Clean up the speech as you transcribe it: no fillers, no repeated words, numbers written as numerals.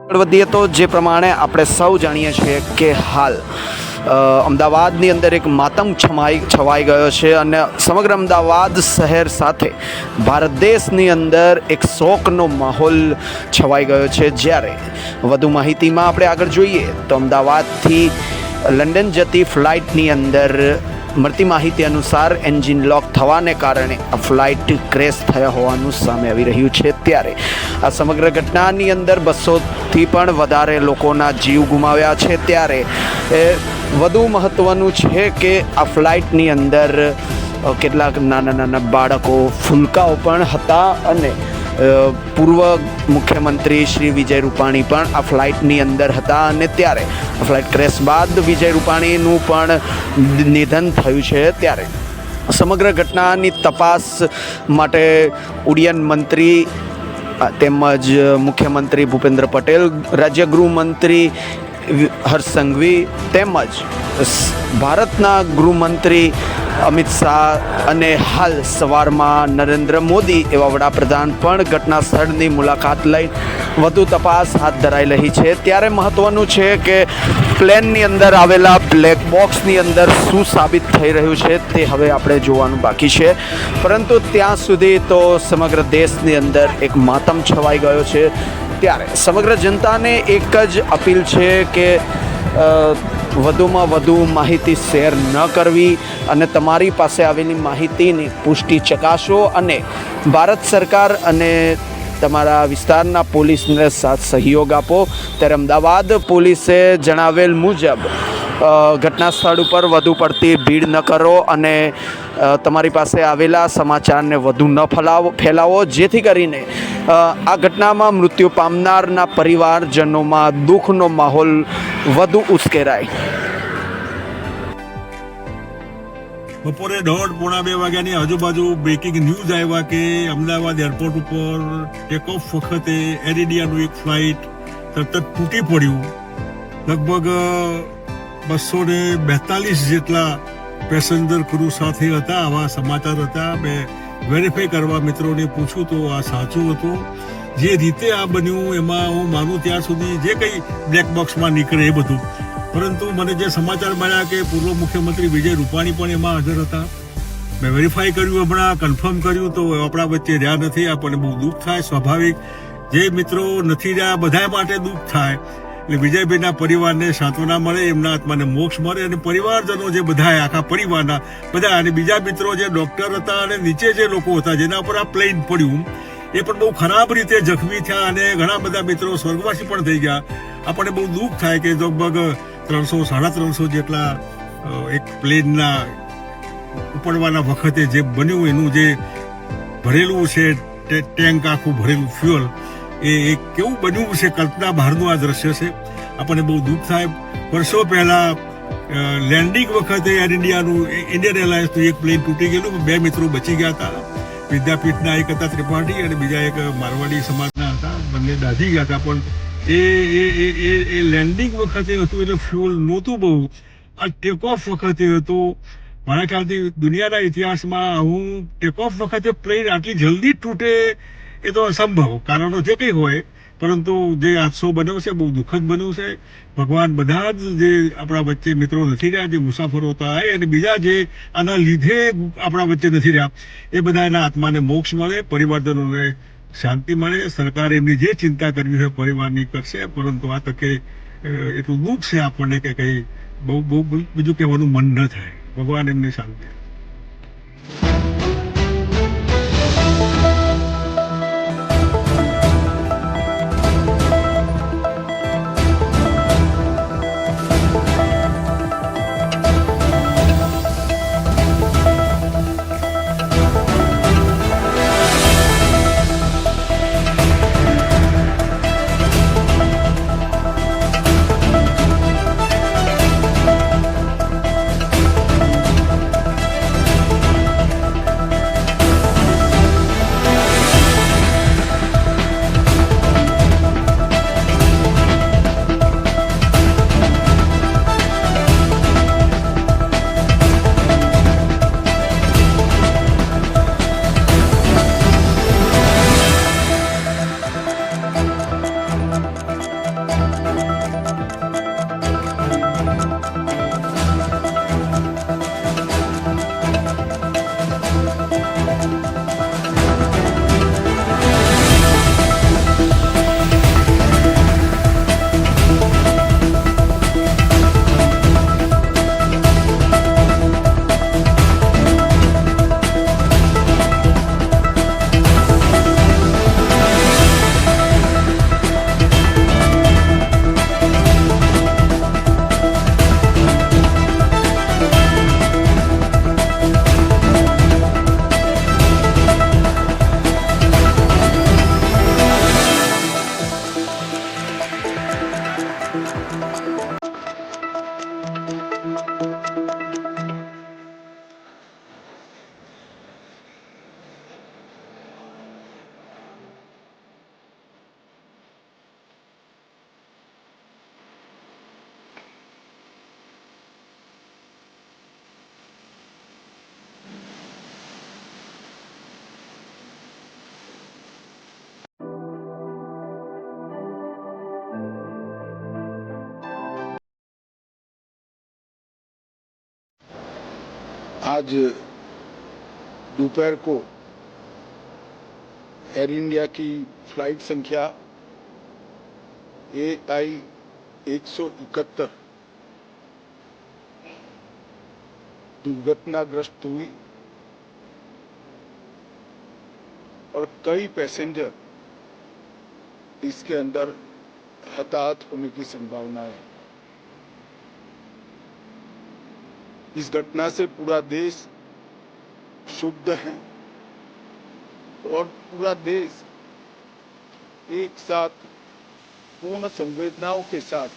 આગળ વધીએ તો જે પ્રમાણે આપણે સૌ જાણીએ છીએ કે હાલ અમદાવાદની અંદર એક માતમ છવાઈ ગયો છે અને સમગ્ર અમદાવાદ શહેર સાથે ભારત દેશની અંદર એક શોકનો માહોલ છવાઈ ગયો છે। જ્યારે વધુ માહિતીમાં આપણે આગળ જોઈએ તો અમદાવાદથી લંડન જતી ફ્લાઇટની અંદર મળતી માહિતી અનુસાર એન્જિન લોક થવાને કારણે આ ફ્લાઇટ ક્રેશ થયા હોવાનું સામે આવી રહ્યું છે। ત્યારે આ સમગ્ર ઘટનાની અંદર 200થી પણ વધારે લોકોના જીવ ગુમાવ્યા છે। ત્યારે વધુ મહત્ત્વનું છે કે આ ફ્લાઇટની અંદર કેટલાક નાના બાળકો ફૂલકાઓ પણ હતા અને પૂર્વ મુખ્યમંત્રી શ્રી વિજય રૂપાણી પણ આ ફ્લાઇટની અંદર હતા અને ત્યારે આ ફ્લાઇટ ક્રેશ બાદ વિજય રૂપાણીનું પણ નિધન થયું છે। ત્યારે સમગ્ર ઘટનાની તપાસ માટે ઉડ્ડયન મંત્રી તેમજ મુખ્યમંત્રી ભૂપેન્દ્ર પટેલ, રાજ્ય ગૃહમંત્રી હર્ષ સંઘવી તેમજ ભારતના ગૃહમંત્રી અમિત શાહ અને હાલ સવારમાં નરેન્દ્ર મોદી એવા વડાપ્રધાન પણ ઘટના સ્થળની મુલાકાત લઈ વધુ તપાસ હાથ ધરાઈ રહી છે। ત્યારે મહત્ત્વનું છે કે પ્લેનની અંદર આવેલા બ્લેક બોક્સની અંદર શું સાબિત થઈ રહ્યું છે તે હવે આપણે જોવાનું બાકી છે, પરંતુ ત્યાં સુધી તો સમગ્ર દેશની અંદર એક માતમ છવાઈ ગયો છે। ત્યારે સમગ્ર જનતાને એક જ અપીલ છે કે વધુમાં વધુ માહિતી શેર ન કરવી અને તમારી પાસે આવેલી માહિતીની પુષ્ટિ ચકાસો અને ભારત સરકાર અને તમારા વિસ્તારના પોલીસને સાથ સહયોગ આપો। ત્યારે અમદાવાદ પોલીસે જણાવેલ મુજબ ઘટના સ્થળ ઉપર વધુ પડતી ભીડ ન કરો અને તમારી પાસે આવેલા સમાચારને વધુ ન ફેલાવો, જેથી કરીને આ ઘટનામાં મૃત્યુ પામનારના પરિવારજનોમાં દુઃખનો માહોલ વધુ ઉશ્કેરાય। બપોરે 1:30-2 વાગ્યાની આજુબાજુ બ્રેકિંગ ન્યૂઝ આવ્યા કે અમદાવાદ એરપોર્ટ ઉપર ટેકઓફ વખતે એર ઇન્ડિયાનું એક ફ્લાઇટ તરત તૂટી પડ્યું। લગભગ 242 જેટલા પેસેન્જર ક્રૂ સાથે હતા, આવા સમાચાર હતા। મેં વેરીફાઈ કરવા મિત્રોને પૂછ્યું તો આ સાચું હતું। જે રીતે આ બન્યું એમાં હું માનું ત્યાં સુધી જે કંઈ બ્લેક બોક્સમાં નીકળે એ બધું, પરંતુ મને જે સમાચાર મળ્યા કે પૂર્વ મુખ્યમંત્રી વિજય રૂપાણી પણ એમાં હાજર હતા। મેં વેરીફાઈ કર્યું, હમણાં કન્ફર્મ કર્યું તો આપણા વચ્ચે રહ્યા નથી। આપણને બહુ દુઃખ થાય, સ્વાભાવિક। જે મિત્રો નથી રહ્યા બધા માટે દુઃખ થાય। એટલે વિજયભાઈના પરિવારને સાંત્વના મળે, એમના આત્માને મોક્ષ મળે અને પરિવારજનો જે બધા આખા પરિવારના બધા અને બીજા મિત્રો જે ડૉક્ટર હતા અને નીચે જે લોકો હતા જેના પર આ પ્લેન પડ્યું એ પણ બહુ ખરાબ રીતે જખમી થયા અને ઘણા બધા મિત્રો સ્વર્ગવાસી પણ થઈ ગયા। આપણને બહુ દુઃખ થાય કે લગભગ 300-350 જેટલા એક પ્લેનના ઉપડવાના વખતે જે બન્યું એનું જે ભરેલું છે ટેન્ક આખું ભરેલું ફ્યુઅલ એ કેવું બન્યું છે, કલ્પના બહારનું આ દ્રશ્ય છે। આપણને બહુ દુઃખ થાય। વર્ષો પહેલા લેન્ડિંગ વખતે એર ઇન્ડિયાનું ઇન્ડિયન એરલાઇન્સનું એક પ્લેન તૂટી ગયેલું, 2 મિત્રો બચી ગયા હતા। વિદ્યાપીઠના એક હતા ત્રિપાઠી અને બીજા એક મારવાડી સમાજના હતા, બંને દાઝી ગયા હતા। પણ એ લેન્ડિંગ વખતે હતું એટલે ફ્યુઅલ નહોતું બહુ, આ ટેકઓફ વખતે હતું। મારા ખ્યાલથી દુનિયાના ઇતિહાસમાં હું ટેકઓફ વખતે પ્લેન આટલી જલ્દી તૂટે એ તો અસંભવ, કારણો જે કંઈ હોય, પરંતુ જે હાદસો બન્યો છે બહુ દુઃખદ બન્યું છે। ભગવાન બધા જ જે આપણા વચ્ચે મિત્રો નથી રહ્યા, જે મુસાફરો હતા અને બીજા જે આના લીધે આપણા વચ્ચે નથી રહ્યા, એ બધા એના આત્માને મોક્ષ મળે, પરિવારજનોને શાંતિ મળે। સરકાર એમની જે ચિંતા કરવી હોય પરિવારની કરશે, પરંતુ આ તકે એટલું દુઃખ છે આપણને કે કંઈ બહુ બીજું કહેવાનું મન ન થાય। ભગવાન એમની શાંતિ। आज दोपहर को एयर इंडिया की फ्लाइट संख्या AI-171 दुर्घटनाग्रस्त हुई और कई पैसेंजर इसके अंदर हताहत होने की संभावना है। इस घटना से पूरा देश क्षुब्ध है और पूरा देश एक साथ पूर्ण संवेदनाओं के साथ